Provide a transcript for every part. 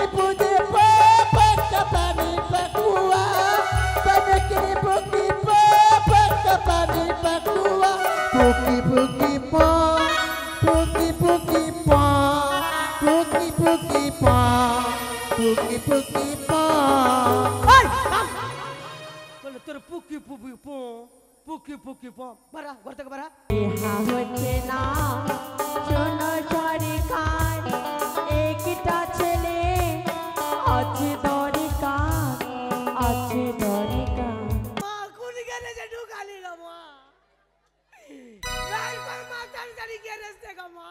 পুকি পো পক্কা পানি পাকুয়া পনকরি পুকি পো পক্কা পানি পাকুয়া পুকি পুকি পো পুকি পুকি পো পুকি পুকি পো পুকি পুকি পো বলে তোর পুকি পুকি পো পুকি পুকি পো বারা ঘর থেকে বারা ইহা হচ্ছে না শোনো সরকার একটা ছেলে আছে দরকার আছে দরকার মা কোন গ্যারেজে ঢুকালি গো মা রাই কর মা তাড়াতাড়ি গ্যারেজ থেকে মা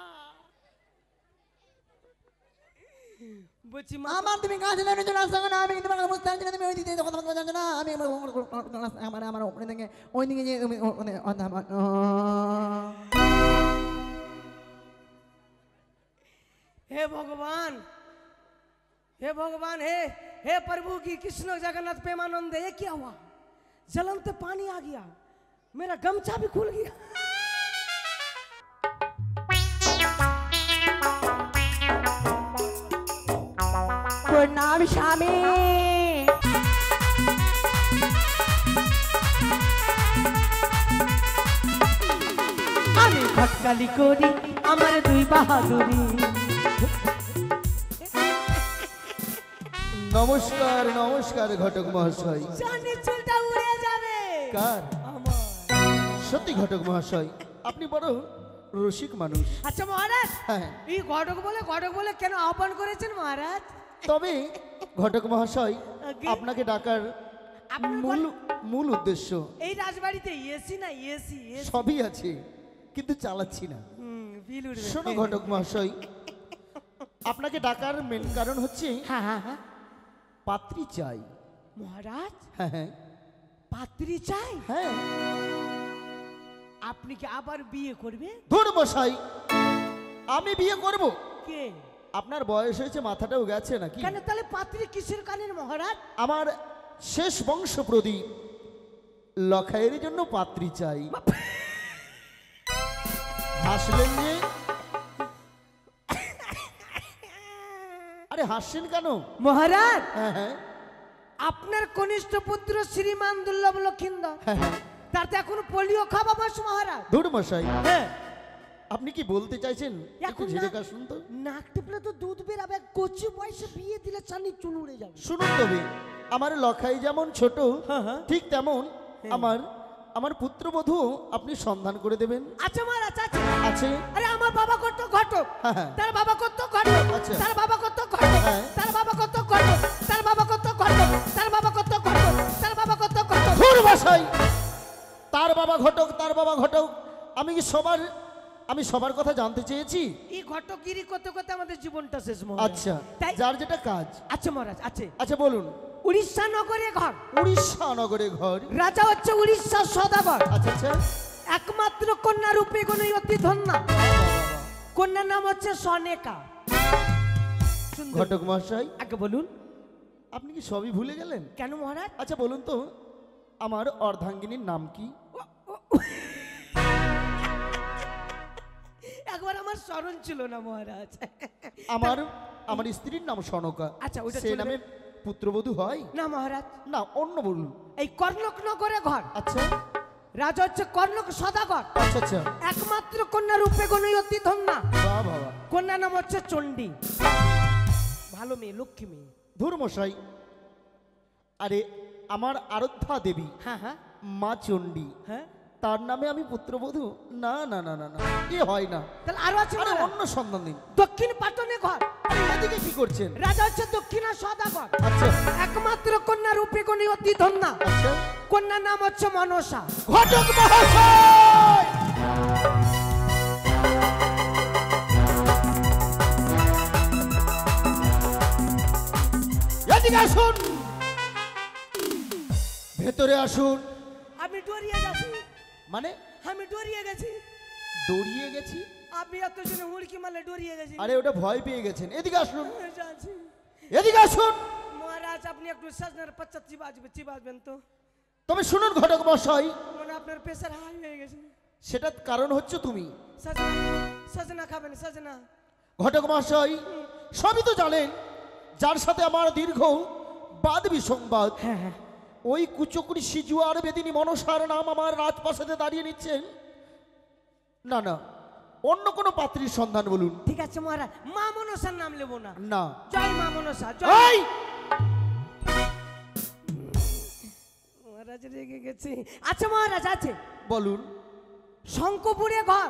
বলছি মা আমার তুমি কাছে নেমে চলে আসছো না আমি তোমাকে বুঝতে পারছি না তুমি ওই দিকে কথা বলছো না আমি আমার ওই দিকে যে তুমি हे भगवान हे भगवान हे प्रभु की कृष्ण जगन्नाथ प्रेमानंद ये क्या हुआ जलनते पानी आ गया मेरा गमछा भी खुल गया प्रणाम स्वामी আমি ঘটকালি করি আমার দুই বাহাদুরি নমস্কার নমস্কার ঘটক মহাশয় জানি চুলটা উড়ে যাবে কার আমার সত্যি ঘটক মহাশয় আপনি বড় রসিক মানুষ আচ্ছা মহারাজ হ্যাঁ এই ঘটক বলে কেন আহ্বান করেছেন মহারাজ তবে ঘটক মহাশয় আগে? আপনাকে ডাকার আপনার মূল উদ্দেশ্য এই রাজবাড়িতে এসি না এসি সবই আছে কিন্তু চালাচ্ছি না বিল উঠবে শোনো ঘটক মহাশয় আপনাকে ডাকার মেন কারণ হচ্ছে হ্যাঁ হ্যাঁ হ্যাঁ পাত্রী চাই মহারাজ হ্যাঁ হ্যাঁ পাত্রী চাই হ্যাঁ আপনি কি আবার বিয়ে করবে ধুর মশাই আমি বিয়ে করব কে আপনার বয়স হয়েছে মাথাটাও গেছে নাকি কেন তাহলে পাত্রী কিসের কানের মহারাজ আমার শেষ বংশ প্রদীপ লখাইয়ের জন্য পাত্রী চাই হাসলেন যে আরে হাসছেন কেন মহারাজ হ্যাঁ হ্যাঁ আপনার কনিষ্ঠ পুত্র শ্রীমান দুর্লভ লক্ষিন্দর হ্যাঁ হ্যাঁ তার তো এখন পোলিও খাওয়া বয়স মহারাজ ধুর মশাই হ্যাঁ আপনি কি বলতে চাইছেন একটু এখন ঝেড়ে না- কাশুন তো নাক টিপলে তো দুধ বেরাবে কচি বয়সে বিয়ে দিলে চানি চুল উড়ে যাবে শুনুন তবে আমার লখাই যেমন ছোট হ্যাঁ, হ্যাঁ। ঠিক তেমন আমার পুত্রবধূ আপনি সন্ধান করে দেবেন আচ্ছা মহারাজ আচ্ছা আছে আরে আমার বাবা কত ঘটক হ্যাঁ, হ্যাঁ। তার বাবা কত ঘটক আচ্ছা। তার বাবা কত ঘটক হ্যাঁ। তার বাবা কত ঘটক তার বাবা কত ঘটক তার বাবা কত ঘটক তার বাবা কত ঘটক ধুর মশাই তার বাবা ঘটক আমি সবার কথা জানতে চেয়েছি এই ঘটকগিরি করতে করতে আমাদের জীবনটা শেষ মহারাজ আচ্ছা তাই যার যেটা কাজ আচ্ছা মহারাজ আছে আচ্ছা বলুন উড়িষ্যা নগরে ঘর উড়িষ্যা নগরে ঘর রাজা হচ্ছে উড়িষ্যার সদাগর আচ্ছা আচ্ছা একমাত্র কন্যা রূপে গুণী অতি ধন্যা কন্যার নাম হচ্ছে সনেকা সুন্দর। ঘটক মহাশয় আগে বলুন আপনি কি সবই ভুলে গেলেন কেন মহারাজ আচ্ছা বলুন তো আমার অর্ধাঙ্গিনীর নাম কি একবার আমার স্মরণ ছিল না মহারাজ আমার স্ত্রীর নাম সনকা আচ্ছা, ওটা সে চলবে। নামে পুত্রবধূ হয় না মহারাজ না অন্য বলুন এই কর্ণক নগরে ঘর আচ্ছা রাজা হচ্ছে কর্ণক সদাগর আচ্ছা আচ্ছা একমাত্র কন্যা রূপে গুণী অতি ধন্যা বাহ বাবা কন্যার নাম হচ্ছে চণ্ডী ভালো মেয়ে লক্ষ্মী মেয়ে ধুর মশাই আরে আমার আরাধ্যা দেবী হ্যাঁ হ্যাঁ মা চণ্ডী হ্যাঁ তার নামে আমি পুত্রবধূ না না না না না এ হয় না তাহলে আরো আছে আরে মহারাজ? অন্য সন্ধান দিন দক্ষিণ পাটনে ঘর আরে এদিকে কি করছেন রাজা হচ্ছে দক্ষিণা সদাগর আচ্ছা একমাত্র কন্যা রূপে গুণী অতি ধন্যা আচ্ছা কন্যার নাম হচ্ছে মনসা ঘটক মহাশয় এদিকে আসুন ভেতরে আসুন আমি ডরিয়ে গেছি মানে আমি ডরিয়ে গেছি দৌড়িয়ে গেছি আপনি এত জনে হুড়কি মারলে ডরিয়ে গেছি আরে ওটা ভয় পেয়ে গেছেন এদিকে আসুন জানছি এদিকে আসুন মহারাজ আপনি একটু সাজনার পাচ্চা চিবাজবেন তো তবে শুনুন ঘটক মশাই মনে আপনার প্রেশার হাই হয়ে গেছে সেটার কারণ হচ্ছে তুমি সাজনা সাজনা খাবেন সাজনা ঘটক মহাশয় সবই তো জানেন যার সাথে আমার দীর্ঘ বাদ বিসংবাদ, হ্যাঁ হ্যাঁ ওই কুচকুরি সিজুয়ার বেদিনী মনসার নাম আমার রাজপ্রাসাদে দাঁড়িয়ে নিচ্ছেন। না না, অন্য কোনো পাত্রীর সন্ধান বলুন। ঠিক আছে মহারাজ, মা মনসার নাম নেবো না। না। জয় মা মনসা, এই! জয়। মহারাজ রেগে গেছে। আচ্ছা মহারাজ আছে, বলুন। শঙ্কপুরে ঘর,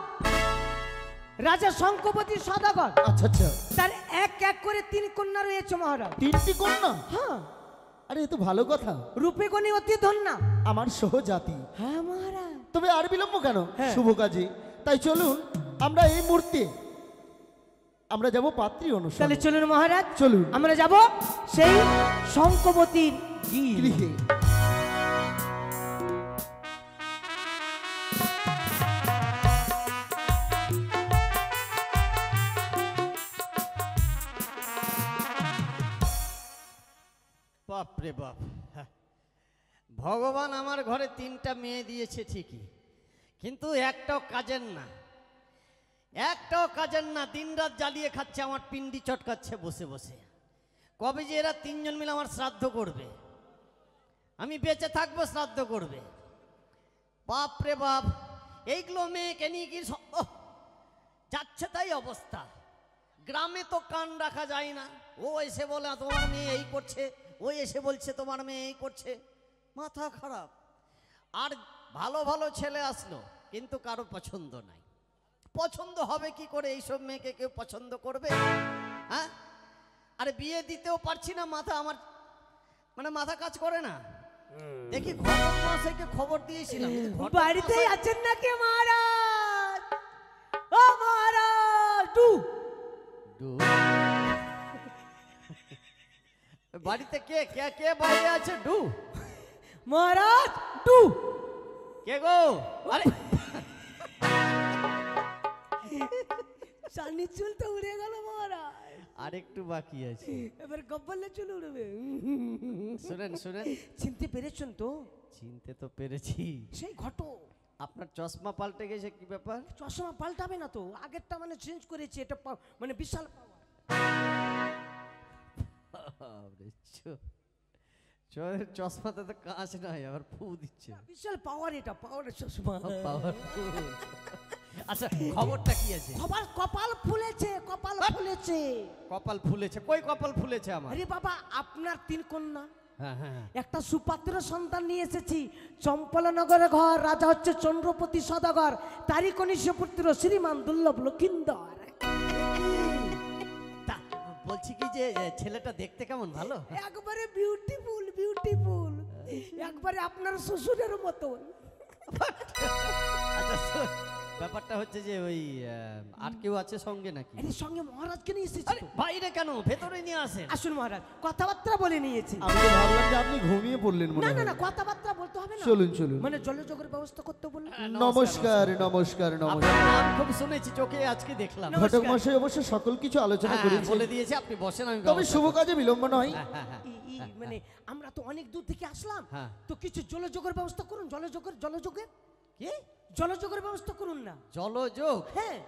রাজা শঙ্কপতি সদাগর, আচ্ছা আচ্ছা, তার এক এক করে 3 কন্যা রয়েছে মহারাজ। 3টি কন্যা? হ্যাঁ, আরে এ তো ভালো কথা। রূপে গুণে অতি ধন্যা। আমার সহজাতি। হ্যাঁ মহারাজ। তবে আর বিলম্ব কেন, হ্যাঁ। শুভ কাজে। তাই চলুন আমরা এই মুহূর্তে আমরা যাব পাত্রী তাহলে অনুষ্ঠানে। চলুন মহারাজ, চলুন। আমরা যাব সেই শঙ্কপতির গৃহে। বাপরে বাপ, হ্যাঁ। ভগবান আমার ঘরে 3টা মেয়ে দিয়েছে ঠিকই, কিন্তু একটাও কাজের না, একটাও কাজের না। দিনরাত জ্বালিয়ে খাচ্ছে, আমার পিন্ডি চটকাচ্ছে বসে বসে। কবে যে এরা 3জন মিলে আমার শ্রাদ্ধ করবে, আমি বেঁচে থাকবো শ্রাদ্ধ করবে। বাপরে বাপ, এইগুলো মেয়েকে নিয়ে কি যাচ্ছে তাই অবস্থা। গ্রামে তো কান রাখা যায় না, ও এসে বলে তোমার মেয়ে এই করছে, ও এসে বলছে তোমার মেয়ে এই করছে, মাথা খারাপ। আর ভালো ভালো ছেলে আসলো, কিন্তু কারো পছন্দ নাই। পছন্দ হবে কি করে, এইসব মেয়েকে কেউ পছন্দ করবে? হ্যাঁ, আরে বিয়ে দিতেও পারছি না, মাথা আমার মানে মাথা কাজ করে না। দেখি ঘটক মহাশয়কে খবর দিয়েছিলাম, ঘটক বাড়িতেই মহাশয়- আছেন নাকি মহারাজ? ও মহারাজ, টু বাড়িতে কে কে কে বাইরে আছে? ডু মহারাজ, টু কে গো? আরে সানি চুল তো উড়ে গেল মহারাজ, আরেকটু বাকি আছে। এবার গব্বলে চুল উড়বে। শুনেন শুনেন, চিনতে পেরেছেন তো? চিনতে তো পেরেছি। সেই ঘটো। আপনার চশমা পাল্টে গেছে, কি ব্যাপার? চশমা পাল্টাবে না তো, আগেরটা মানে চেঞ্জ করেছি, এটা মানে বিশাল পাওয়ার। চশমাতে তো কাঁচ নাই, আবার ফু দিচ্ছে। বিশাল পাওয়ার, এটা পাওয়ারের চশমা। Powerful। আচ্ছা, খবরটা কি আছে? কপাল কপাল ফুলেছে, কপাল ফুলেছে। কপাল ফুলেছে? কই কপাল ফুলেছে আমার? আরে বাবা, আপনার 3 কন্যা, হ্যাঁ হ্যাঁ, একটা সুপাত্র সন্তান নিয়ে এসেছি। চম্পলনগরের ঘর, রাজা হচ্ছে চন্দ্রপতি সদাগর, তারই কনিষ্ঠ পুত্র শ্রীমান দুর্লভ লক্ষিন্দর। তা বলছি কি যে ছেলেটা দেখতে কেমন? ভালো? একবারে বিউটিফুল, বিউটিফুল, একবারে আপনার শ্বশুরের মতন। আচ্ছা শোন, ব্যাপারটা হচ্ছে যে ওই আর কেউ আছে সঙ্গে নাকি? এর সঙ্গে মহারাজকে নিয়ে এসেছি আরে তো। বাইরে কেন, ভেতরে নিয়ে আসেন। আসুন মহারাজ, কথাবার্তা বলে নিয়েছি। আমি তো ভাবলাম যে আপনি ঘুমিয়ে পড়লেন মনে না না হয়। না, কথাবার্তা বলতে হবে না। চলুন চলুন। মানে জলযোগের ব্যবস্থা করতে বলুন। নমস্কার নমস্কার আপনার নমস্কার। নাম খুব শুনেছি, চোখে আজকে দেখলাম। নমস্কার। ঘটক মশাই অবশ্য সকল কিছু আলোচনা হ্যাঁ, করেছে, বলে দিয়েছে, আপনি বসেন, আমি তবে ব্যবস্থা শুভ করছি। কাজে বিলম্ব নয়। হ্যাঁ, হ্যাঁ, হ্যাঁ। মানে আমরা তো অনেক দূর থেকে আসলাম, হ্যাঁ। তো কিছু জলযোগের ব্যবস্থা করুন। জলযোগের কি জলযোগের ব্যবস্থা করুন না। জলযোগ? হ্যাঁ,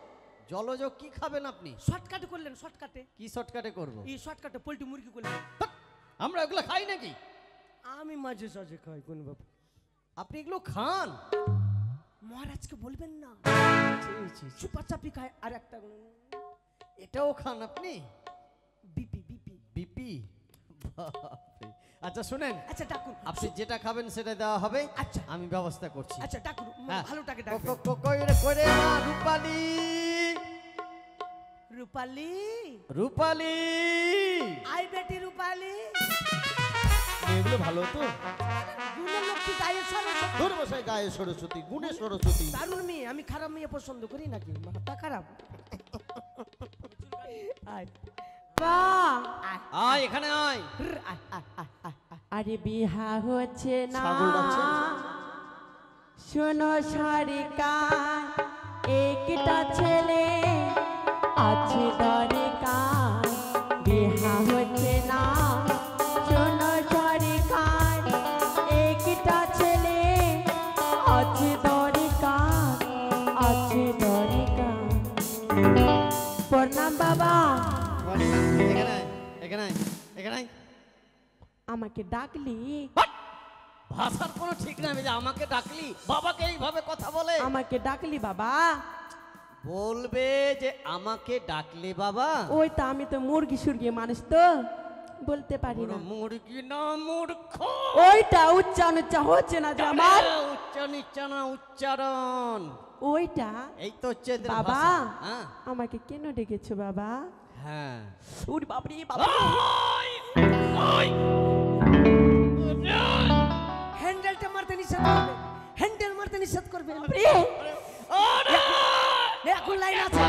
জলযোগ কি খাবেন আপনি? শর্টকাটে করলেন, শর্টকাটে। কি শর্টকাটে করব? এই শর্টকাটে পোল্ট্রি মুরগি করলেন। আমরা এগুলো খাই নাকি? আমি মাঝে সাঝে খাই, কোন বাবা। আপনি এগুলো খান? মহারাজকে বলবেন না, ছি, ছি, ছি। চুপা চাপি খায়। আর একটা এটাও খান আপনি? BP, BP. বিপি? বাপরে। আচ্ছা শুনেন, আচ্ছা ডাকুন, আপনি যেটা খাবেন সেটা দেওয়া হবে। আচ্ছা। আমি ব্যবস্থা করছি। আচ্ছা ডাকুন, হ্যাঁ। ভালোটাকে ডাকুন। কই রে, কই রে মা রূপালী? রূপালী, রূপালী, আই বেটি রূপালী। মেয়েগুলো ভালো তো? গুণের লক্ষ্মী, গায়ে সরস্বতী। ধরে বসায় গায়ে সরস্বতী, গুণে সরস্বতী। দারুণ মেয়ে। আমি খারাপ মেয়ে পছন্দ করি নাকি? মাথা খারাপ। আয়। আয়, আয় এখানে আয়। র, আয়, আয়, আয়, আয়, আয়। আরে বিহা হচ্ছে না, ছাগল ডাকছে। শোনো সারিকা, একটা ছেলে আছে দরকার। বিহা হচ্ছে না, শোনো সারিকা, একটা ছেলে আছে দরকার, আছে দরকার। প্রণাম বাবা। এখানে আয়, এখানে আয়। দেখে নাই আমাকে ডাকলি? ভাষার কোনো ঠিক নাই যে আমাকে ডাকলি, বাবাকে এইভাবে কথা বলে। আমাকে ডাকলি বাবা? বলবে যে আমাকে ডাকলে বাবা। ওই তো আমি তো মুরগি সুরগি মানুষ তো বলতে পারি না। মুরগি না মূর্খ। ওইটা উচ্চারণ হচ্ছে না যে আমার। উচ্চারণ ওইটা এই তো হচ্ছে এদের বাবা। ভাষা। হ্যাঁ আমাকে কেন ডেকেছো বাবা? হ্যাঁ ওরে বাপরে বাবা। হ্যান্ডেলটা মারতে নিষেধ করবে, হ্যান্ডেল মারতে নিষেধ করবে। এখন লাইন আছে,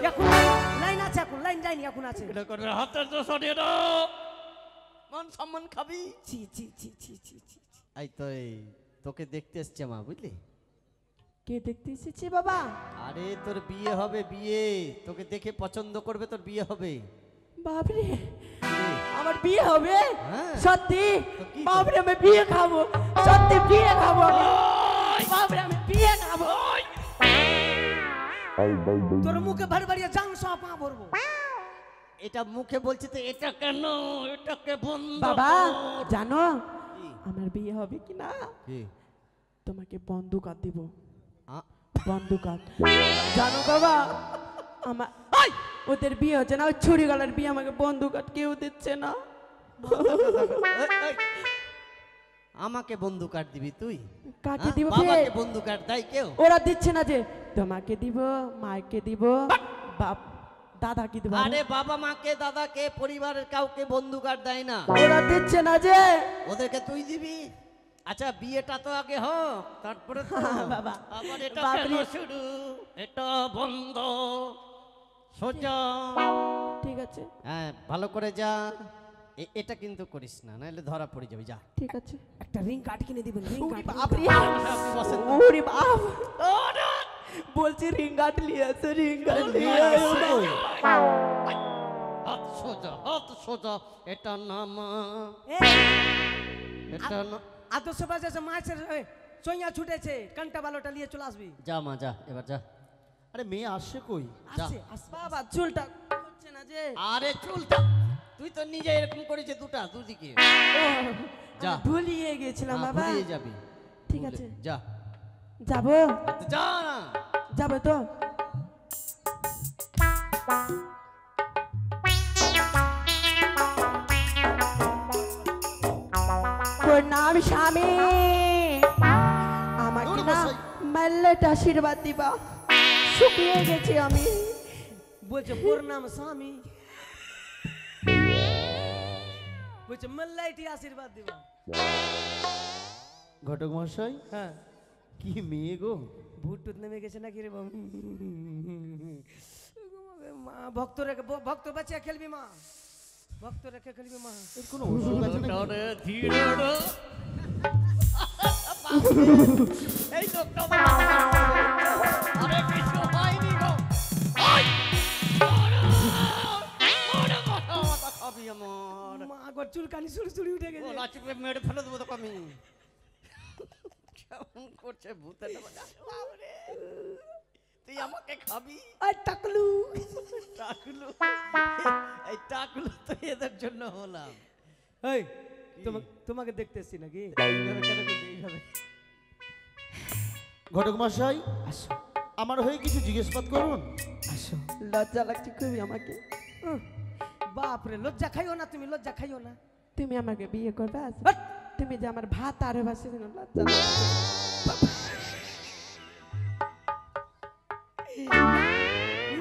এখন লাইন আছে, এখন লাইন যায়নি, এখন আছে। হাতের তো সরিয়ে দাও, মান সম্মান খাবি। ছি ছি ছি ছি ছি ছি। এই তো এই তোকে দেখতে এসছে মা, বুঝলি? কে দেখতে এসেছে বাবা? আরে তোর বিয়ে হবে, বিয়ে তোকে দেখে পছন্দ করবে, তোর বিয়ে হবে। বাপরে আমার বিয়ে হবে? হ্যাঁ। সত্যি? তো কি বাপরে আমি বিয়ে খাবো, সত্যি বিয়ে খাবো আমি। বাপরে আমি বিয়ে খাবো। তোর মুখে ভার বাড়িয়ে জাং সব পা ভরবো। এটা মুখে বলছি তো, এটা কেন, এটাকে বন্ধ বাবা কর। জানো কি? আমার বিয়ে হবে কি না? কি? তোমাকে বন্দুক আর দিব, আ- বন্দুক আর। জানো বাবা আমার ওদের বিয়ে হচ্ছে না, ওই ছুরি গলার বিয়ে, আমাকে বন্দুক আর কেউ দিচ্ছে না। এই, এই, আমাকে বন্ধু কাট দিবি তুই? কাকে হ্যাঁ? দিব বাবাকে ফের? বন্ধু কাট দেয় কেউ? ওরা দিচ্ছে না যে তোমাকে দিব, মাকে দিব, বাপ দাদাকে দিব। আরে বাবা মাকে দাদাকে পরিবারের কাউকে বন্ধু কাট দেয় না, ওরা দিচ্ছে না যে। ওদেরকে তুই দিবি। আচ্ছা বিয়েটা তো আগে হোক, তারপরে তো। বাবা আবার এটা বাপরে। কেন শুরু, এটা বন্ধ, সোজা। ঠিক আছে হ্যাঁ ভালো করে যা, এটা কিন্তু করিস না, নাহলে ধরা পড়ে যাবে। যা ঠিক আছে। একটা রিং কাট কিনে দিবেন, রিং কাট। বাপরে বসেন। ওরে বাপ বলছি রিঙ্গাট লিয়েছে, রিঙ্গাট লিয়েছে। হাত সোজা, হাত সোজা, এটা নামা, এটা না। আদর্শ বাজেছে মাছের চইয়া ছুটেছে, কান্টা বালোটা নিয়ে চলে আসবি। যা মা যা, এবার যা। আরে মেয়ে আসছে কই? আসছে আসছে। বাবা চুলটা হচ্ছে না যে। আরে চুলটা তুই তো নিজে এরকম করেছে, দুদিকে। যা। আমি ভুলিয়ে গেছিলাম হ্যাঁ, বাবা। ভুলিয়ে যাবি। ঠিক ভুলে- আছে যা যাবো, যা না। যাবো তো। প্রণাম স্বামী, আমাকে না মাল্লাটা আশীর্বাদ দিবা, শুকিয়ে গেছি আমি। বলছে প্রণাম স্বামী, বলছে মল্লাইটি আশীর্বাদ দিবা। ঘটক মশাই, হ্যাঁ কি মেয়ে গো? ভূত টুত নেমে গেছে নাকি রে বাবু? মা ভক্ত রেখে, ভক্ত বাঁচিয়া খেলবি মা, ভক্ত রেখে খেলবি মা। এর কোনো ওষুধ আছে নাকি? এই লোকটা আরে কিছু হয়নি গো। মাথা খাবি আমার। মা গো চুলকানি সুড়ি সুড়ি উঠে গেছে। ও লাচি মেরে ফেলে দেবো তো আমি। কেমন করছে ভূতের বাবারে, তুই আমাকে খাবি? আর টাকলু টাকলু, এই টাকলু তো এদের জন্য হলাম। এই তোমাকে দেখতে এসছি নাকি? এইভাবে কেন করবি এইভাবে? ঘটক মশাই, আসো আমার হয়ে কিছু জিজ্ঞেসপাত করুন। আসো। লজ্জা লাগছে খুবই আমাকে। বাপরে লজ্জা খাইও না, তুমি লজ্জা খাইও না। তুমি আমাকে বিয়ে করবে আজ? হাট! তুমি যে আমার ভাত আরো বাসে লজ্জা লাগছে।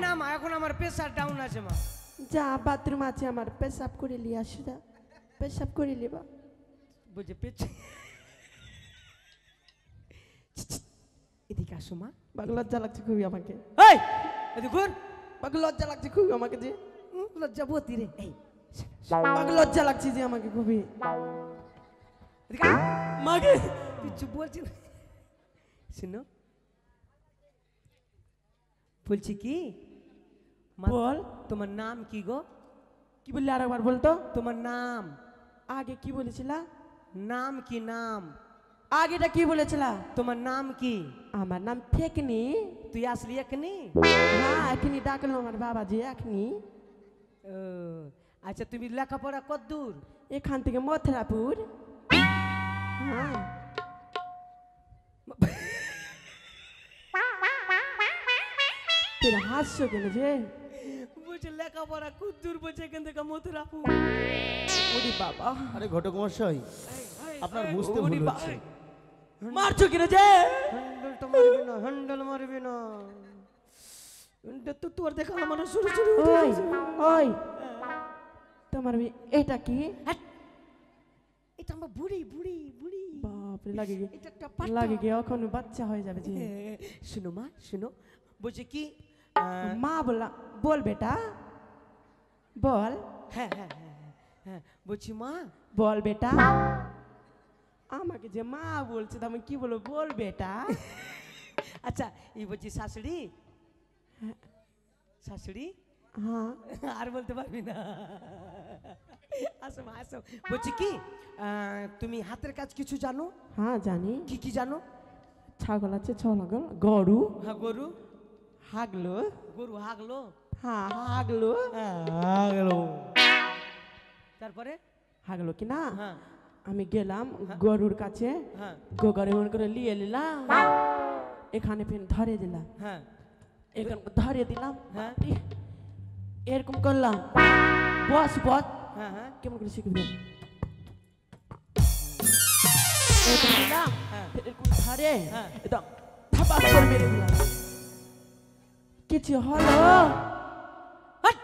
না মা এখন আমার প্রেসার ডাউন আছে মা। যা বাথরুম আছে আমার, পেশাব করে নিয়ে আসো, যা পেশাব করে নিবা। বুঝে পেয়েছি। এদিকে আসো মা। বাক লজ্জা লাগছে খুবই আমাকে। এই এদিকে ঘুর। বাক লজ্জা লাগছে খুবই আমাকে যে। লজ্জা বতি রে। এই বাক লজ্জা লাগছে যে আমাকে খুবই। এদিকে আয়। মাকে তুই চুপ বলছি না। শুনো বলছি কি মা, বল। তোমার নাম কি গো? কি বললি আরেকবার বলতো? তোমার নাম, আগে কি বলেছিলা? নাম কি নাম? আগেটা কি বলেছিলা? তোমার নাম কি? আমার নাম ফেকনি। তুই আসলি এখনি? হ্যাঁ এখনি ডাকলো আমার বাবাজি এখনি। ও, আচ্ছা তুমি লেখাপড়া কত দূর? এখান থেকে মথুরাপুর। হ্যাঁ। তোর হাসছো কেন যে? বলছে লেখাপড়া কত দূর, বলছে এখান থেকে মথুরাপুর। ওরে বাবা, আরে ঘটক মশাই, আপনার বুঝতে ওরে ভুল বা- হচ্ছে। মারছো কেন যে? হ্যান্ডেলটা মারবি না, হ্যান্ডেল মারবি না। তো তোর দেখা আমার শুরু শুরু ওই ওই, তোমার এটা কি? এটা আমার বুড়ি বুড়ি বুড়ি। বাপরে, লাগে গিয়ে এটা একটা পাটা। লাগে গিয়ে এখন বাচ্চা হয়ে যাবে যে। শুনো মা শুনো, বলছে কি মা বল বেটা, বল। হ্যাঁ হ্যাঁ হ্যাঁ হ্যাঁ, হ্যাঁ বলছি মা। বল বেটা। আমাকে যে মা বলছে তো আমি কি বলবো, বল বেটা। আচ্ছা এই বলছি শাশুড়ি, শাশুড়ি। হ্যাঁ। আর বলতে পারবি না। আসো মা আসো। বলছি কি তুমি হাতের কাজ কিছু জানো? হ্যাঁ জানি। কি কি জানো? ছাগল আছে, ছাগল, গরু, হ্যাঁ গরু, হাগলো। গরু হাগলো, হ্যাঁ হাগলো। হাগলো। তারপরে হাগলো কি না, হ্যাঁ আমি গেলাম গরুর কাছে, হ্যাঁ গোগরে মন করে নিয়ে নিলাম, এখানে ফের ধরে দিলাম, হ্যাঁ এখানে ধরে দিলাম, হ্যাঁ। এরকম করলাম, বস বস, হ্যাঁ হ্যাঁ কেমন করে শিখবে, এরকম দিলাম, হ্যাঁ। ফের এরকম ধরে হ্যাঁ। একদম থাপাক করে মেরে দিলাম। কিছু হলো? হাট!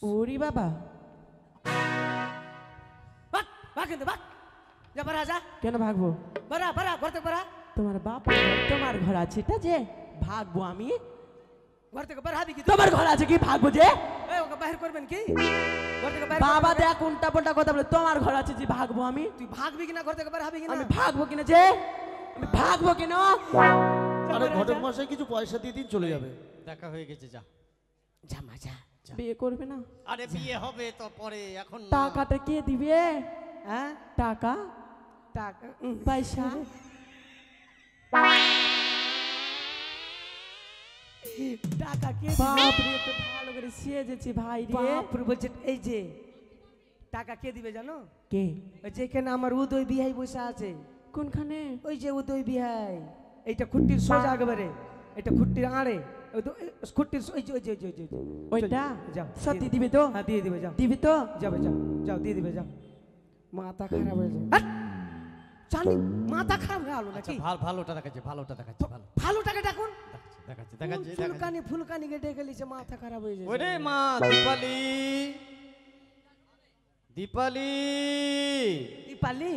ওরে বাবা, ভাগ ভাগ কিন্তু ভাগ, যা বাড়া যা, কেন ভাগবো? বাড়া বাড়া ঘর থেকে বাড়া, তোমার বাপ ঘর, তোমার ঘর আছে, এটা যে ভাগবো আমি? ঘর থেকে বাড়া হাবি কি? তোমার ঘর আছে কি ভাগবো যে? এই ওকে বাহির করবেন কি? ঘর থেকে বাহির বাবা করবেন? দেখ উল্টা পাল্টা কথা বলে, তোমার ঘর আছে যে ভাগবো আমি? তুই ভাগবি কিনা, ঘর থেকে বাড়া হাবি কিনা? আমি ভাগবো কিনা যে? আমি ভাগবো কেন? আরে ঘটক মশাই কিছু পয়সা দিয়ে দিন, চলে যাবে। দেখা হয়ে গেছে, যা। যা মা যা। বিয়ে করবে না? আরে বিয়ে হবে তো পরে, এখন না। টাকাটা কে দিবে? হ্যাঁ টাকা টাকা পয়সা টাকা কে দিবে? বাপ রে, তো ভালো করে সেজেছি ভাই রে। বাপরে বলছে এই যে টাকা কে দিবে জানো? কে? ওই যেখানে আমার উদয় বিহাই বসে আছে, কোনখানে? ওই যে উদয় বিহাই, এইটা খুঁটির সোজা একেবারে, এটা খুঁটির আড়ে, ওই তো খুঁটির ওই যে ওই যে ওই যে ওই যে ওইটা যাও সত্যি দিবে তো? হ্যাঁ দিয়ে দিবে, যাও দিবে তো? যাবে, যাও যাও দিয়ে দিবে, যাও। মাথা খারাপ হয়ে যায়, জানি মাথা খারাপ হয়ে গেল আচ্ছা নাকি? ভালোটা দেখাচ্ছে, ভালোটা দেখাচ্ছে, ভালো ভালো টাকা ডাকুন, দেখাচ্ছে, দেখাচ্ছে, দেখাচ্ছে। ফুলকানি ফুলকানি কে ডেকে লিছে, মাথা খারাপ হয়ে যায়। ওরে মা দীপালি, দীপালি, দীপালি,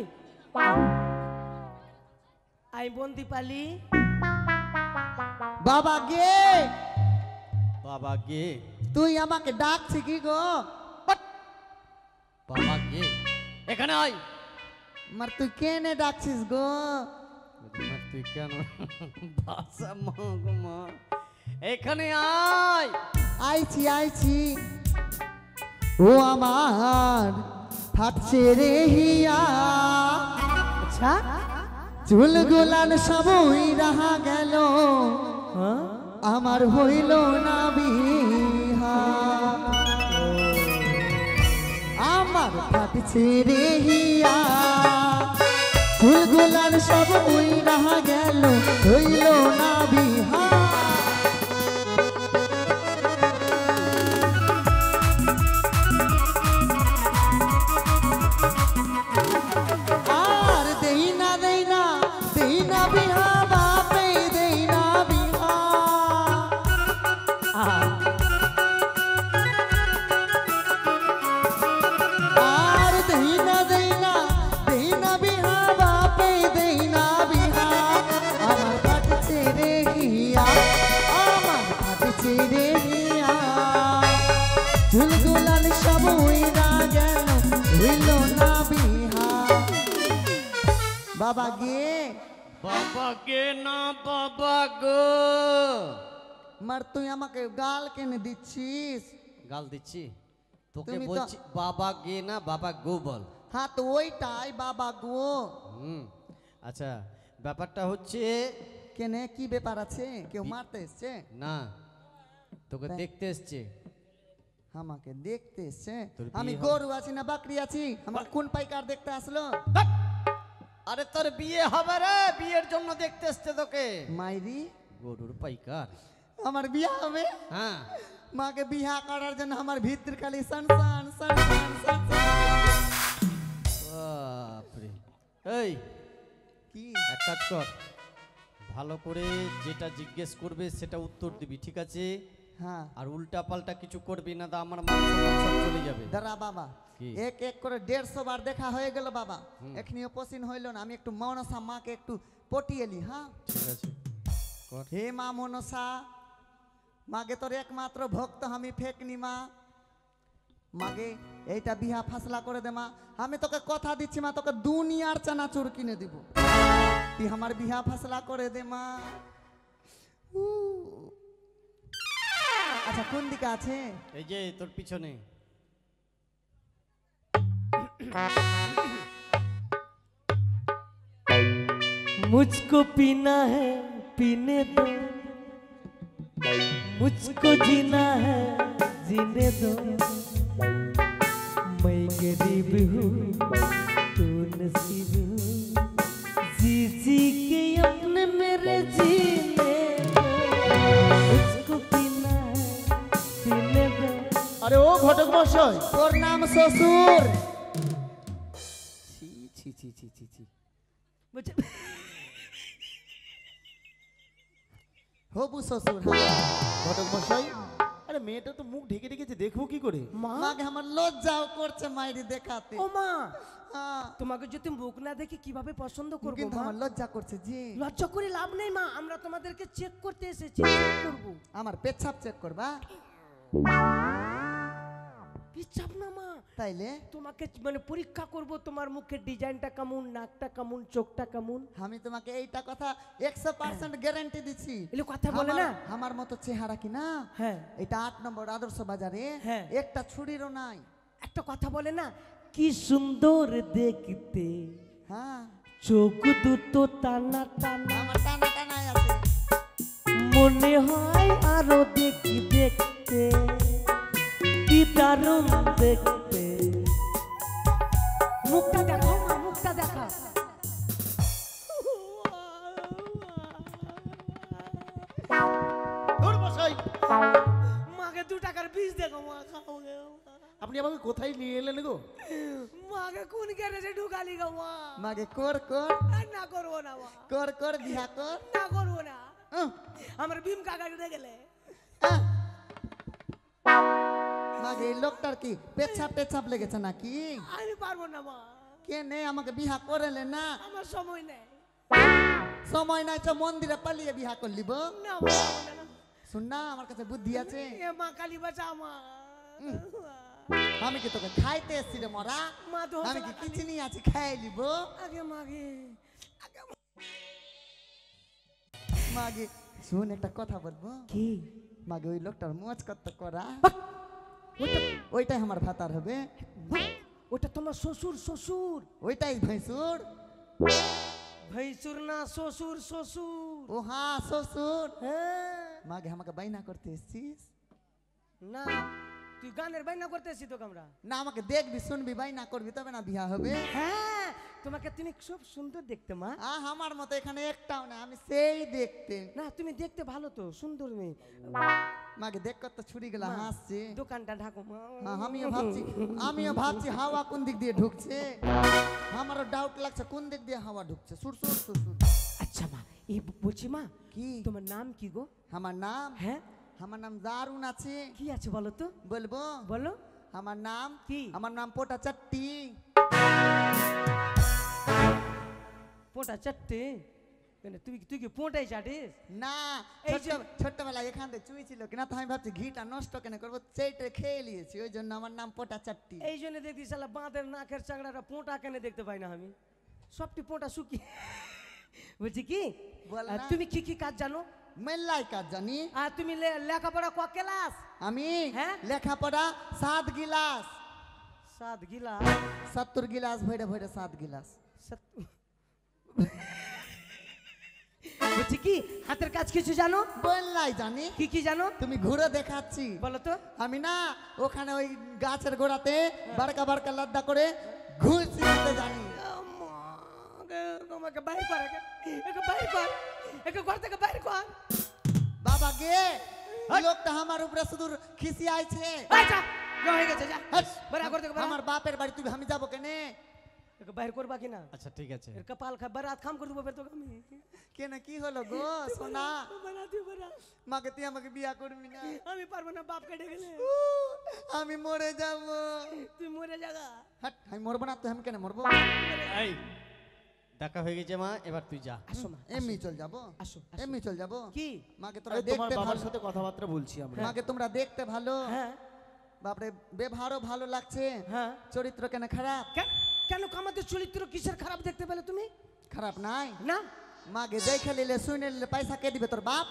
আই বোন দীপালি। বাবা গে, বাবা গে, তুই আমাকে ডাকছি কি গো? বাবা গে, এখানে আয়। মার তুই কেনে ডাকছিস গো? মা, তুই কেন ভাষা মা গো মা, এখানে আয়। আইছি আইছি। ও আমার থাকছে রে হিয়া, আচ্ছা চুল গুলান সবই রাহা গেল, আমার হইল না বিহা। আমার থাকছে রে হিয়া, চুল গুলান সবই রাহা গেল, হইল না বিহা। আর দেই না দেই না দেই না বিহা, বাপে দেই না বিহা। আর দেই না দেই না বিহা, বাপে দেই না বিহা। আমার ফাটছে রে হিয়া, আমার ফাটছে রে হিয়া, চুল গুলান সব উইরা গেল, হইল না বিহা। বাবা গে, বাবা গে না বাবা গো। মার তুই আমাকে গাল কেনে দিচ্ছিস? গাল দিচ্ছি তোকে, তুমি তো- বলছি বাবা গে না বাবা গো বল। হ্যাঁ তো ওইটাই বাবা গো। হুম, আচ্ছা ব্যাপারটা হচ্ছে, কেনে কি ব্যাপার আছে? কেউ মারতে এসছে? না তোকে দেখতে এসছে। আমাকে দেখতে এসছে? তোর আমি বিয়ে গরু আছি না বাকরি আছি? আমার কোন পাইকার দেখতে আসলো? আরে তোর বিয়ে হবে রে, বিয়ের জন্য দেখতে এসছে তোকে। মাইরি, গরুর পাইকার। আমার বিয়া হবে? হ্যাঁ, মাকে বিয়া করার জন্য আমার ভিতর খালি সনসান সনসান সনসান। বাপরে। এই কি? এক কাজ কর, ভালো করে যেটা জিজ্ঞেস করবে সেটা উত্তর দিবি, ঠিক আছে? হ্যাঁ আর উল্টা পাল্টা কিছু করবি না, তা আমার মান সম্মান সব চলে যাবে। দাঁড়া বাবা, কি? এক এক করে 150 বার দেখা হয়ে গেল বাবা, এখনিও পসিন হইল না। আমি একটু মনসা মাকে একটু পটিয়েলি। হ্যাঁ, ঠিক আছে কর। হে মা মনসা, মাগে তোর একমাত্র ভক্ত আমি ফেকনি মা। মাগে এইটা বিহা ফাসলা করে দে মা। আমি তোকে কথা দিচ্ছি মা, তোকে দুনিয়ার চানাচুর কিনে দিব, তুই আমার বিহা ফাসলা করে দে মা। আচ্ছা কোন দিকে আছে? এই যে তোর পিছনে। मुझको पीना है पीने दो, मुझको जीना है जीने दो, मैं गरीब हूँ तू नसीब हूँ, जी जी के अपने मेरे जीने दो, मुझको पीना है पीने दो। আরে ও ঘটক মশাই, তোর নাম শ্বশুর? ছি ছি ছি ছি ছি ছি। मुझे হবু শ্বশুর। হ্যাঁ। ঘটক মশাই, আরে মেয়েটা তো মুখ ঢেকে রেখেছে, দেখবো কি করে? মাকে আমার লজ্জাও করছে মাইরি দেখাতে। ও মা, হ্যাঁ, তোমাকে যদি মুখ না দেখি কিভাবে পছন্দ করবো কিন্তু মা? আমার লজ্জা করছে জি। লজ্জা করে লাভ নেই মা, আমরা তোমাদেরকে চেক করতে এসেছি, চেক করবো। আমার পেচ্ছাপ চেক করবা? পিছাব না মা, তাইলে তোমাকে মানে পরীক্ষা করব, তোমার মুখের ডিজাইনটা কেমন, নাকটা কেমন, চোখটা কেমন। আমি তোমাকে এইটা কথা 100% গ্যারান্টি দিচ্ছি। এগুলো কথা বলে না। আমার মতো চেহারা কি না? হ্যাঁ, এটা 8 নম্বর আদর্শ বাজারে হ্যাঁ। একটা ছুরিরও নাই। একটা কথা বলে না, কি সুন্দর দেখতে, হ্যাঁ, চোখ দুটো টানা টানা, আমার টানা টানাই আছে। মনে হয় আরো দেখি দেখতে, কি দারুণ দেখতে। মুখটা দেখো মা, মুখটা দেখা। ধুর মশাই, মাকে 2 টাকার বীজ দেখো মা, খাও গে। আপনি আমাকে কোথায় নিয়ে এলেন গো? মাকে কোন গ্যারেজে ঢুকালি গো মা? মাগে কর কর আর না করবো না মা, কর কর বিয়া কর। না করবো না। উহ, আমার ভীম কাকা উঠে গেলে আহ। মাগে এই লোকটার কি পেছাপ টেছাপ লেগেছে নাকি? আমি পারবো না মা, কে নে আমাকে বিয়া করেলে না? আমার সময় নেই। সময় নাই তো মন্দিরে পালিয়ে বিয়া করলিব। না মা, পারবো না। শুন না, আমার কাছে বুদ্ধি আছে। এ মা কালী বাঁচা মা। আমি কি তোকে খাইতে এসছি রে মরা? মা তো আমি কি কিচেনি আছি খাই লিব? আগে মাগে আগে মাগে শুন একটা কথা বলবো। কি? মাগে ওই লোকটার মোজ কত করা, ওইটাই আমার ভাতার হবে। ওটা তোমার শ্বশুর, শ্বশুর। ওইটাই ভাইসুর। ভাইসুর না শ্বশুর, শ্বশুর। ও হ্যাঁ শ্বশুর। হ্যাঁ, মাগে আমাকে বাইনা করতে এসছিস? না তুই গানের বাইনা করতেছি তো আমরা। না আমাকে দেখবি শুনবি বাইনা করবি তবে না বিয়া হবে। হ্যাঁ, তোমাকে তুমি খুব সুন্দর দেখতে মা। আমার মতো এখানে একটাও না, আমি সেই দেখতে। না তুমি দেখতে ভালো তো, সুন্দর মেয়ে। মাকে দেখ কত ছুরি গেলা মা, হাসছে। দোকানটা ঢাকো মা। হ্যাঁ, আমিও ভাবছি হাওয়া কোন দিক দিয়ে ঢুকছে। আমারও ডাউট লাগছে কোন দিক দিয়ে হাওয়া ঢুকছে। সুর সুর সুর সুর। আচ্ছা মা, এই বলছি মা, কি তোমার নাম কি গো? আমার নাম? হ্যাঁ, আমার নাম দারুন আছে। কি আছে বলো তো? বলবো? বলো। আমার নাম কি? আমার নাম পোটা চাট্টি। পোটা চাটতে? কেন তুই তুই কি পোটাই চাটিস? না, এই যে- ছোট্টবেলায় এখান থেকে চুই ছিল কিনা, তো আমি ভাবছি ঘিটা নষ্ট কেন করবো, সেইটা খেয়ে নিয়েছি, ওই জন্য আমার নাম পোটা চাট্টি। এই জন্য দেখি শালা বাঁধের নাকের চাংড়াটা পোটা কেন দেখতে পাই না আমি, সবটি পোটা শুকি। বলছি কি, বল আর না। তুমি কি কি কাজ জানো? মেলাই কাজ জানি আর তুমি লেখাপড়া ক ক্লাস? আমি। হ্যাঁ? লেখাপড়া 7 গিলাস। 7 গিলাস? 70 গিলাস ভরে ভরে 7 গিলাস। বলছি কি হাতের কাজ কিছু জানো? বললাই জানি। কি কি জানো? তুমি ঘুরে দেখাচ্ছি। বলো তো। আমি না ওখানে ওই গাছের গোড়াতে বারকা বারকা লাদ্দা করে ঘুরছি দিতে জানি। আমাকে বাইর কর, একে বাইর কর, একে ঘর থেকে বাইর কর। বাবা গে লোকটা আমার উপরে শুধু খিসি আইছে। এই যা, যা হয়ে গেছে, যা বাইরে ঘর থেকে বাইরে। আমার বাপের বাড়ি তুই আমি যাবো কেনে? একে বাইর করবা কি না? আচ্ছা ঠিক আছে। এর কপাল খা বারাত খাম করে দেবো ফের তোকে আমি। কেন কি হলো গো সোনা? বারাত বারাত। মাকে তুই আমাকে বিয়া করবি না? আমি পারবো না, বাপকে ডেকে নে। আমি মরে যাব। তুই মরে যাগা। হাট, আমি মরবো না, তুই আমি কেন মরবো? এই দেখা হয়ে গেছে মা, এবার তুই যা। আসো মা, এমনি চল যাবো। আসো, আসো। এমনি চল যাবো। কি? মাকে তোরা আরে তোমার দেখতে বাবার ভালো। সাথে কথাবার্তা বলছি আমরা। মাকে তোমরা দেখতে ভালো। হ্যাঁ বাপরে ব্যবহারও ভালো লাগছে। হ্যাঁ। চরিত্র কেন খারাপ? কেন আমাদের চরিত্র কিসের খারাপ দেখতে পেলে তুমি? খারাপ নাই। না মাকে দেখে নিলে শুনে নিলে পয়সা কে দিবে তোর বাপ?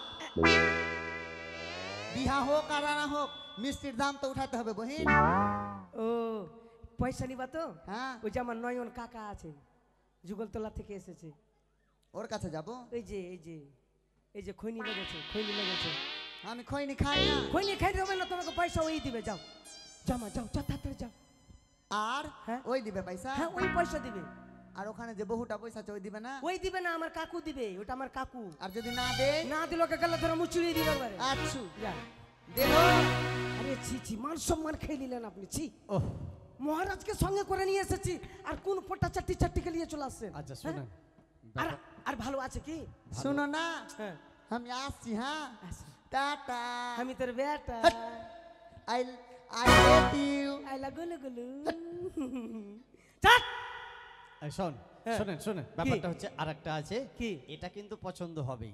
বিহা হোক আর না হোক মিষ্টির দাম তো উঠাতে হবে বহিন। ও পয়সা নিবা তো? হ্যাঁ। ওই যে আমার নয়ন কাকা আছে, যুগলতলা থেকে এসেছে। ওর কাছে যাব। এই যে এই যে এই যে খৈনি লেগেছে, খৈনি লেগেছে। আমি খৈনি খাই না। খৈনি খাইতে হবে না, তোমাকে পয়সা ওই দিবে। যাও জামা যাও, যা তাড়াতাড়ি যাও। আর হ্যাঁ। ওই দিবে পয়সা? হ্যাঁ ওই পয়সা দিবে। আর ওখানে যে বহুটা পয়সা আছে ওই দিবে না? ওই দিবে না, আমার কাকু দিবে। ওটা আমার কাকু। আর যদি না দে? না দিলে ওকে গেলে ধরে মুচড়িয়ে দিবে একবারে। আচ্ছা যা। দেব। আরে ছি ছি, মান সম্মান খেয়ে নিলেন আপনি। ছি, ওহ মহারাজকে সঙ্গে করে নিয়ে এসেছি আর কোন পোটা চারটি চারটিকে নিয়ে চলে আসছেন। আচ্ছা শুনেন, আর আর ভালো আছে কি? শুনো না, হ্যাঁ আমি আসছি। হ্যাঁ আসো। টাটা। আমি তোর বেটা। I I love you. আইলা গুলু গুলু। চাট। এই শোন, হ্যাঁ। শোনেন শোনেন, ব্যাপারটা হচ্ছে আরেকটা আছে। কি? এটা কিন্তু পছন্দ হবেই।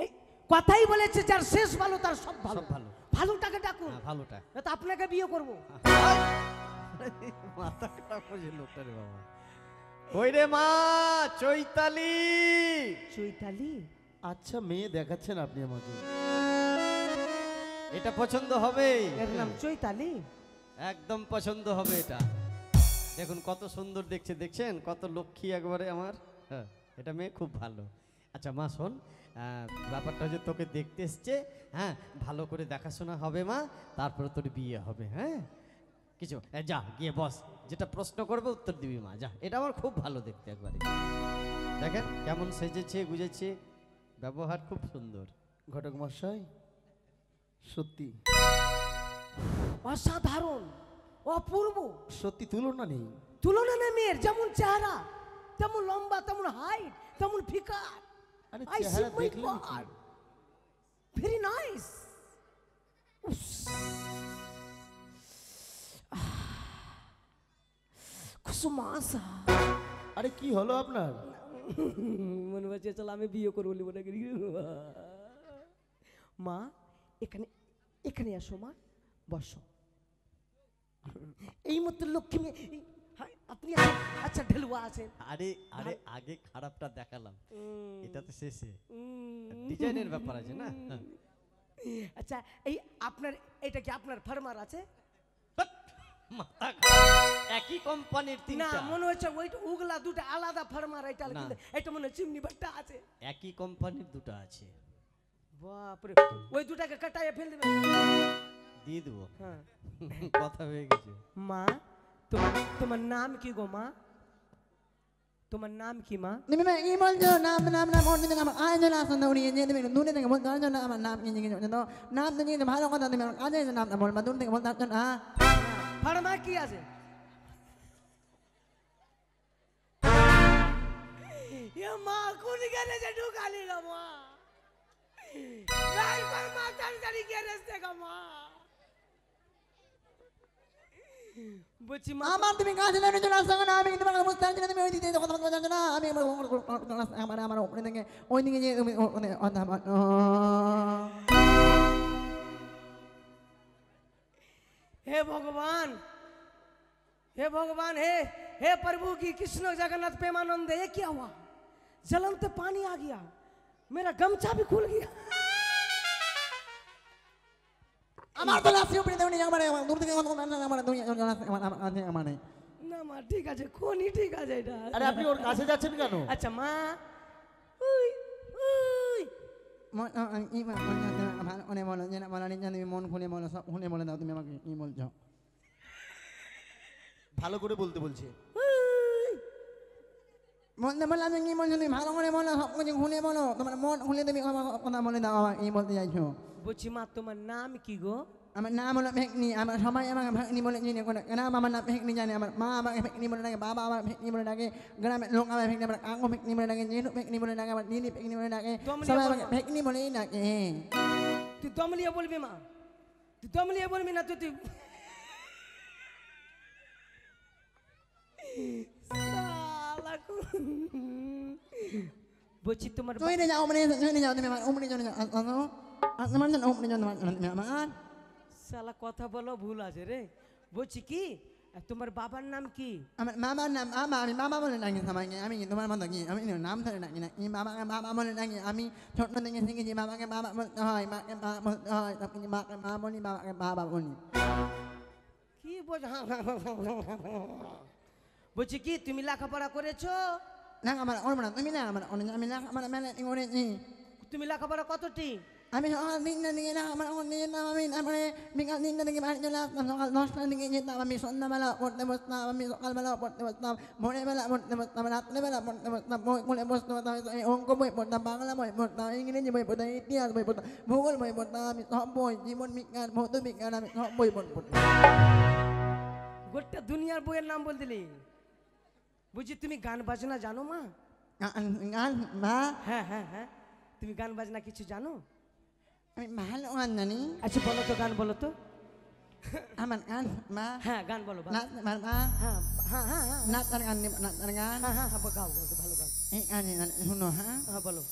এই কথাই বলেছে, যার শেষ ভালো তার সব ভালো। সব ভালো। ভালোটাকে ডাকুন। হ্যাঁ ভালোটা। না তো আপনাকে বিয়ে করব। মাথা খারাপ হয়েছে লোকটা রে বাবা। ওই রে মা চৈতালি। চৈতালি? আচ্ছা মেয়ে দেখাচ্ছেন আপনি আমাকে। এটা পছন্দ হবে। এর নাম চৈতালি? একদম পছন্দ হবে এটা। দেখুন কত সুন্দর দেখছে, দেখছেন কত লক্ষ্মী একবারে আমার। হ্যাঁ এটা মেয়ে খুব ভালো। আচ্ছা মা শোন, ব্যাপারটা হচ্ছে তোকে দেখতে এসছে। হ্যাঁ ভালো করে দেখাশোনা হবে মা, তারপরে তোর বিয়ে হবে। হ্যাঁ কিছু যা গিয়ে বস, যেটা প্রশ্ন করবে উত্তর দিবি মা। যা, এটা আমার খুব ভালো দেখতে একবারে। দেখেন কেমন সেজেছে গুজেছে, ব্যবহার খুব সুন্দর। ঘটক মশাই সত্যি অসাধারণ, অপূর্ব, সত্যি তুলনা নেই। তুলনা নেই মেয়ের। যেমন চেহারা, তেমন লম্বা, তেমন হাইট, তেমন ফিকার। আরে চেহারা দেখলেন কি? Very nice. কুসুমাসা। আরে কি হলো আপনার? মনে হচ্ছে চল আমি বিয়ে করবো বলি মনে করি। মা এখানে এখানে আসো মা, বসো। এই মতো লক্ষ্মী মেয়ে। হাই, আপনি আছেন? আচ্ছা ঢেলুয়া আছেন। আরে আরে আগে খারাপটা দেখালাম, এটা তো শেষে ডিজাইনের ব্যাপার আছে না। আচ্ছা এই আপনার এটা কি আপনার ফার্মার আছে? মাথা খারাপ। একই কোম্পানির না তিনটা। মনে হচ্ছে ওই উগলা দুটো আলাদা ফার্মার। এটা না। কিন্তু এটা মনে হয় চিমনি বাট্টা আছে। একই কোম্পানির দুটো আছে, বাপরে, ওই দুটাকে কাটাইয়ে ফেল দেবে। দিয়ে দেবো। হ্যাঁ কথা হয়ে গেছে। মা তোমার তোমার নাম কি গো মা? তোমার নাম কি মা? নিমে ইমল জো নাম নাম নাম ওর নাম আজ না সন্ধ্যা উনি নিয়ে দেবে নুনে থেকে বল গান নাম নাম নিয়ে নিয়ে তো নাম নিয়ে ভালো কথা দিবে আজ নাম নাম বল মা দুন থেকে বল না। ফার্মা কি আছে? এ মা কোন গ্যারেজে ঢুকালি গো মা? বের কর মা তাড়াতাড়ি গ্যারেজ থেকে মা। বলছি মা আমার তুমি কাছে লেনে চলে আসছো না, আমি তোমাকে মুস্তান দিলে তুমি ওই দিকে কথা বলতে জানো না। আমি আমার আমার ওপরে থেকে ওই দিকে যে তুমি हे भगवान, हे भगवान, हे प्रभु की कृष्ण जगन्नाथ प्रेमानंद। ये क्या हुआ? जलन से पानी आ गया, मेरा गमछा भी खुल गया। আমার তো লাসি উপরে দেউনি আমার দূর থেকে আমার দুনিয়া আমার নেই। না মা ঠিক আছে, কোনই ঠিক আছে এটা। আরে আপনি ওর কাছে যাচ্ছেন কেন? আচ্ছা মা, উই উই অনেক বলো যে না বলা তুমি মন খুলে বলো সব খুলে বলে দাও তুমি আমাকে কি বলছো ভালো করে বলতে বলছে। বলতে বললাম যে কি বলছো তুমি ভালো করে বলো সব কিছু খুলে বলো তোমার মন খুলে তুমি কথা বলে দাও আমাকে কি বলতে চাইছো বলছি মা তোমার নাম কি গো? আমার নাম হলো ভেকনি আমার সবাই আমাকে ভেকনি বলে চিনি নাম আমার নাম ভেকনি জানে আমার মা আমাকে ভেকনি বলে ডাকে বাবা আমার ভেকনি বলে ডাকে গ্রামের লোক আমার ভেকনি আমার কাকু ভেকনি বলে ডাকে জিনু ভেকনি বলে ডাকে আমার দিদি ভেকনি বলে ডাকে সবাই আমাকে ভেকনি বলেই ডাকে তুই দম লিয়ে বলবি মা, তুই দম লিয়ে বলবি না তুই বলছি তোমার তুই না যাও মানে তুই যাও তুমি আমার উমরে যাও তোমার জন্য উমরে যাও তুমি আমার শালা কথা বলো ভুল আছে রে। বলছি কি তোমার বাবার নাম কি? আমার মামার নাম আমি মামা বলে ডাকি সবাইকে আমি তোমার মতো কি আমি নাম ধরে ডাকি না মামাকে বাবা বলে ডাকি আমি ছোট থেকে শিখেছি বাবাকে বাবা বলতে হয় মাকে মা বলতে হয় সব কিছু মাকে মা বলি বাবাকে বাবা বলি কি বলছি কি তুমি লেখাপড়া করেছো? না আমার অন্য না তুমি না আমার অন্য আমি না আমার মেলে করেছি তুমি লেখাপড়া কতটি? আমি সকাল 3টার দিকে না আমার অন্য যেতাম আমি তারপরে বিকাল 3টার দিকে বাড়ি চলে আসতাম সকাল 10টার দিকে যেতাম আমি সন্ধ্যাবেলা পড়তে বসতাম আমি সকালবেলা পড়তে বসতাম ভোরবেলা পড়তে বসতাম রাত্রেবেলা পড়তে বসতাম বই খুলে বসতে বসতাম অঙ্ক বই পড়তাম বাংলা বই পড়তাম ইংরেজি বই পড়তাম ইতিহাস বই পড়তাম ভূগোল বই পড়তাম আমি সব বই জীবন বিজ্ঞান ভৌত বিজ্ঞান আমি সব বই পড়তাম গোটা দুনিয়ার বইয়ের নাম বল দিলি। বুঝি তুমি গান বাজনা জানো মা? গান মা হ্যাঁ হ্যাঁ হ্যাঁ তুমি গান বাজনা কিছু জানো? আমি ভালো গান জানি আচ্ছা বলো তো গান বলো তো। আমার গান মা হ্যাঁ গান বলো নাচ মা হ্যাঁ হ্যাঁ হ্যাঁ হ্যাঁ নাচার গান নাচার গান হ্যাঁ হ্যাঁ গাও গাও ভালো গান এই গান শুনো হ্যাঁ হ্যাঁ বলো।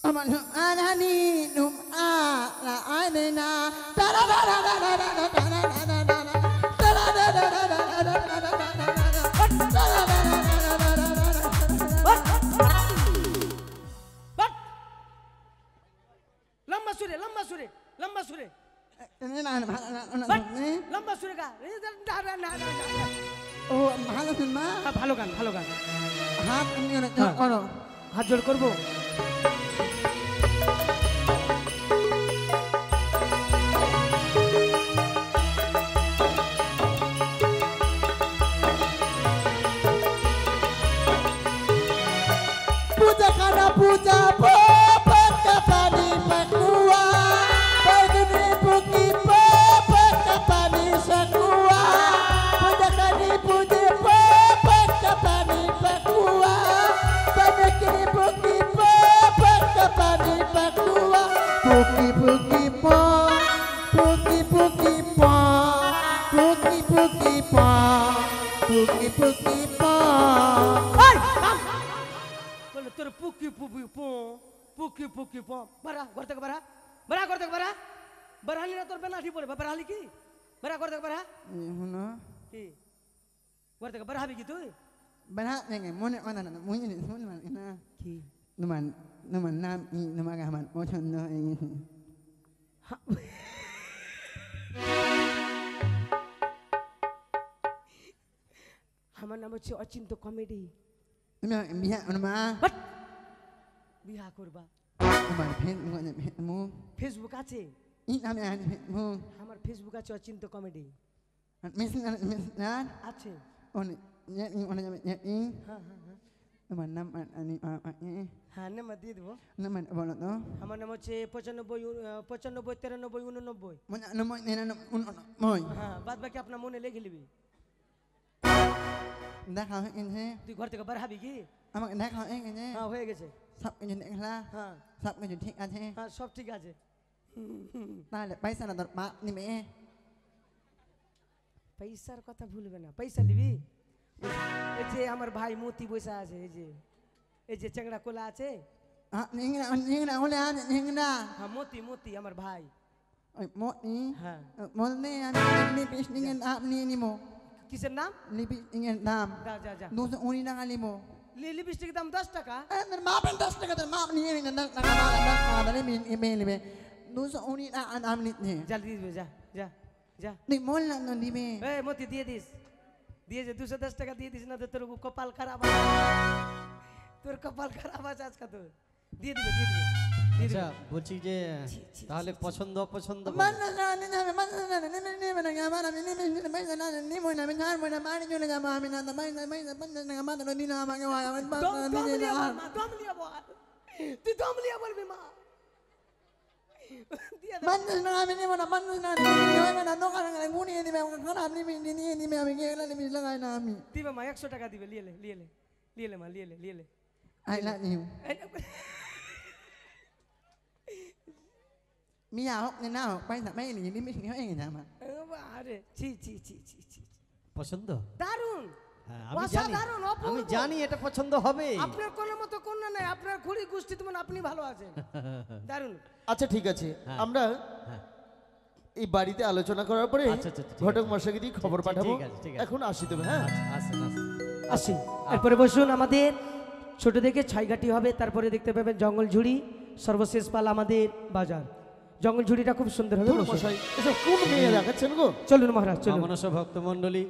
আমার আনানি নুম আলা আইনা তারা তারা তারা তারা লম্বা সুরে লম্বা সুরে লম্বা সুরে লম্বা সুরে গা। ও ভালো শুনবা ভালো গান ভালো গান। হাত করো হাত জোড় করবো। पूजा खाना पूजा का पानी पकुआ पगने पुकी का पानी सकुआ पूजा खानी पूजे का पानी पकुआ पगने पुकी का पानी पकुआ पुकी पुकी पो पुकी पुकी पो पुकी पुकी पो पुकी पुकी पो বলে তোর পুকি পুকি পো পুকি পুকি পো বারা ঘর থেকে বারা বারা ঘর থেকে বারা বারালি না তোর বেনাঠি পড়ে বারালি কি বারা ঘর থেকে বারা শুনো কি ঘর থেকে বারা হবি কি তুই Bana nenge mone ona na mone ni mone man ina কি numan nam I numaga man mo chon no আমার নাম হচ্ছে Achinta comedy. Numa biha onma বিহা করবা? numan phen ngone mu Facebook আছে? I nam ya mu আমার Facebook আছে Achinta comedy mis আছে। on ya on ya হ্যাঁ হ্যাঁ হ্যাঁ numan nam ani হ্যাঁ নাম্বার দিয়ে দেবো। numan bolot no আমার নাম হচ্ছে 95 93 89। mona numo nena un moy হ্যাঁ বাদ বাকি আপনার মনে লিখে নিবি। দেখা হয়েছে তুই ঘর থেকে বার হবি কি? আমাকে দেখা হয়েছে হ্যাঁ হয়ে গেছে। সব কিছু দেখলা হ্যাঁ সব কিছু ঠিক আছে হ্যাঁ সব ঠিক আছে। তাহলে পয়সা না তোর মা নিবে পয়সার কথা ভুলবে না, পয়সা নিবি? এই যে আমার ভাই মতি বসে আছে, এই যে চেংড়া কোলা আছে, নিংরা হলে নিংরা হ্যাঁ মতি মতি আমার ভাই। ওই মতি হ্যাঁ বললে আমি লিপস্টিকের দাম নিয়ে নিব। কিসের নাম? লিপস্টিকের দাম যা যা যা 219 টাকা নিব। লিপস্টিক দাম 10 টাকা। তোর মা 50 টাকা তোর মা নিয়ে নিন 10 টাকা 10 টাকা ধরে নিবে 219 টাকা দাম নিচ্ছে। জলদি দিবে, যা যা যা। তুই বল না তো দিবে। এই মতি দিয়ে দিস, দিয়ে যে 210 টাকা দিয়ে দিস না তো তোর কপাল খারাপ আছে, তোর কপাল খারাপ আছে আজকে। তোর দিয়ে দিবে দিয়ে দিবে দিয়ে আচ্ছা বলছি যে তাহলে পছন্দ অপছন্দ বলো। দম লিয়া বল তুই দম লিয়া বলবি মা দিয়ে দে। দিবে মা 100 টাকা দিবে লিয়ে লে মা লিয়ে লে I love you. মিয়া হোক না হোক পয়সাไม่หนีนี่ไม่ถึงเขาเองนะมา আরে ছি ছি ছি ছি ছি পছন্দ দারুন হ্যাঁ, আমি জানি অসাধারণ, অপূর্ব। আমি জানি এটা পছন্দ হবে। আপনার কোনো মতো কন্যা নাই, আপনার খুঁড়ি গোষ্ঠী তোমার আপনি ভালো আছেন দারুন। আচ্ছা ঠিক আছে, হ্যাঁ। আমরা হ্যাঁ। এই বাড়িতে আলোচনা করার পরে আচ্ছা, আচ্ছা, ঠিক ঘটক আছে। মশাইকে দিয়ে খবর ঠিক পাঠাবো। আছে, ঠিক আছে। এখন আসি তবে, হ্যাঁ আসেন আসেন। আসি এরপরে বসুন। আমাদের ছোট দেখে ছাইঘাটি হবে, তারপরে দেখতে পাবেন জঙ্গল ঝুড়ি, সর্বশেষ পালা আমাদের বাজার। জঙ্গল ঝুড়িটা খুব সুন্দর হবে। ধুর বসুন। মশাই, এসব কোন মেয়ে দেখাচ্ছেন গো? চলুন মহারাজ চলুন। মনসা ভক্ত মণ্ডলী